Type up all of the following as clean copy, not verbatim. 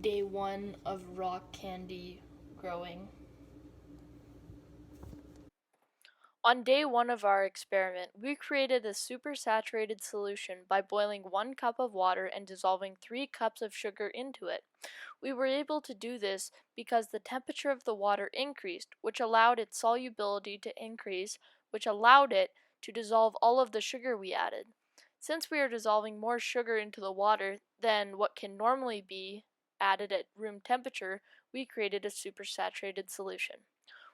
Day 1 of rock candy growing. On day 1 of our experiment, we created a supersaturated solution by boiling 1 cup of water and dissolving 3 cups of sugar into it. We were able to do this because the temperature of the water increased, which allowed its solubility to increase, which allowed it to dissolve all of the sugar we added. Since we are dissolving more sugar into the water than what can normally be added at room temperature, we created a supersaturated solution.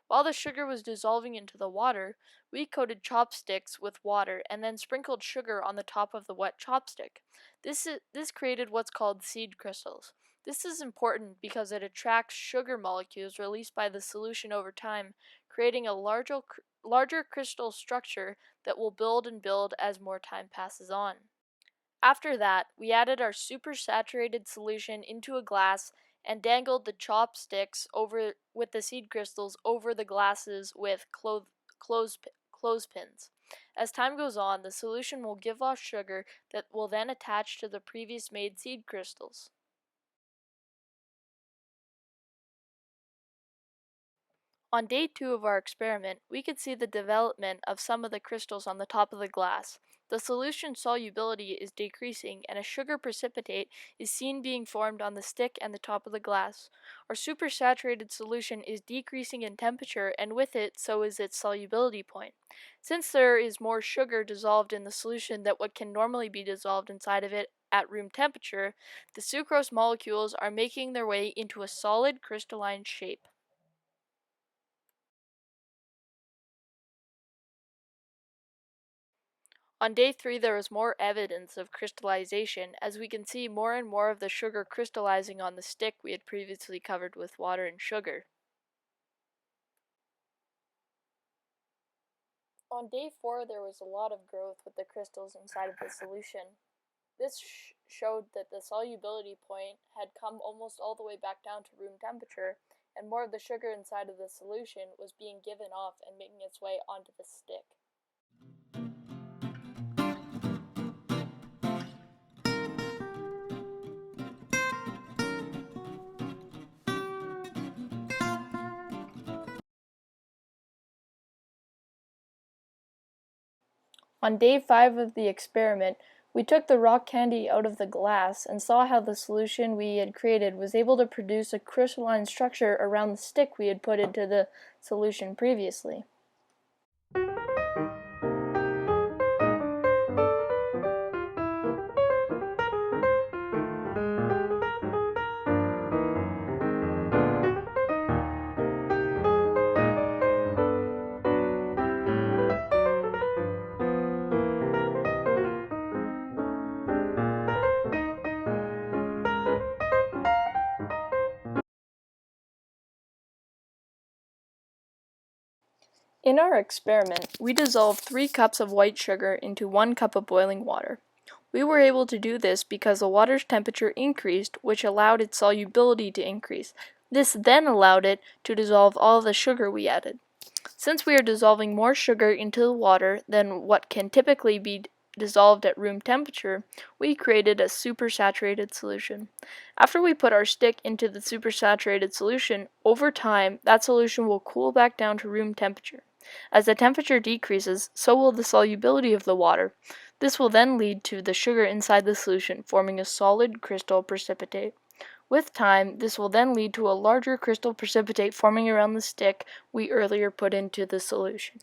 While the sugar was dissolving into the water, we coated chopsticks with water and then sprinkled sugar on the top of the wet chopstick. This created what's called seed crystals. This is important because it attracts sugar molecules released by the solution over time, creating a larger crystal structure that will build and build as more time passes on. After that, we added our supersaturated solution into a glass and dangled the chopsticks over with the seed crystals over the glasses with clothespins. As time goes on, the solution will give off sugar that will then attach to the previous made seed crystals. On day 2 of our experiment, we could see the development of some of the crystals on the top of the glass. The solution solubility is decreasing and a sugar precipitate is seen being formed on the stick and the top of the glass. Our supersaturated solution is decreasing in temperature and with it, so is its solubility point. Since there is more sugar dissolved in the solution than what can normally be dissolved inside of it at room temperature, the sucrose molecules are making their way into a solid crystalline shape. On day 3, there was more evidence of crystallization, as we can see more and more of the sugar crystallizing on the stick we had previously covered with water and sugar. On day 4, there was a lot of growth with the crystals inside of the solution. This showed that the solubility point had come almost all the way back down to room temperature, and more of the sugar inside of the solution was being given off and making its way onto the stick. On day 5 of the experiment, we took the rock candy out of the glass and saw how the solution we had created was able to produce a crystalline structure around the stick we had put into the solution previously. In our experiment, we dissolved 3 cups of white sugar into 1 cup of boiling water. We were able to do this because the water's temperature increased, which allowed its solubility to increase. This then allowed it to dissolve all the sugar we added. Since we are dissolving more sugar into the water than what can typically be dissolved at room temperature, we created a supersaturated solution. After we put our stick into the supersaturated solution, over time, that solution will cool back down to room temperature. As the temperature decreases, so will the solubility of the water. This will then lead to the sugar inside the solution forming a solid crystal precipitate. With time, this will then lead to a larger crystal precipitate forming around the stick we earlier put into the solution.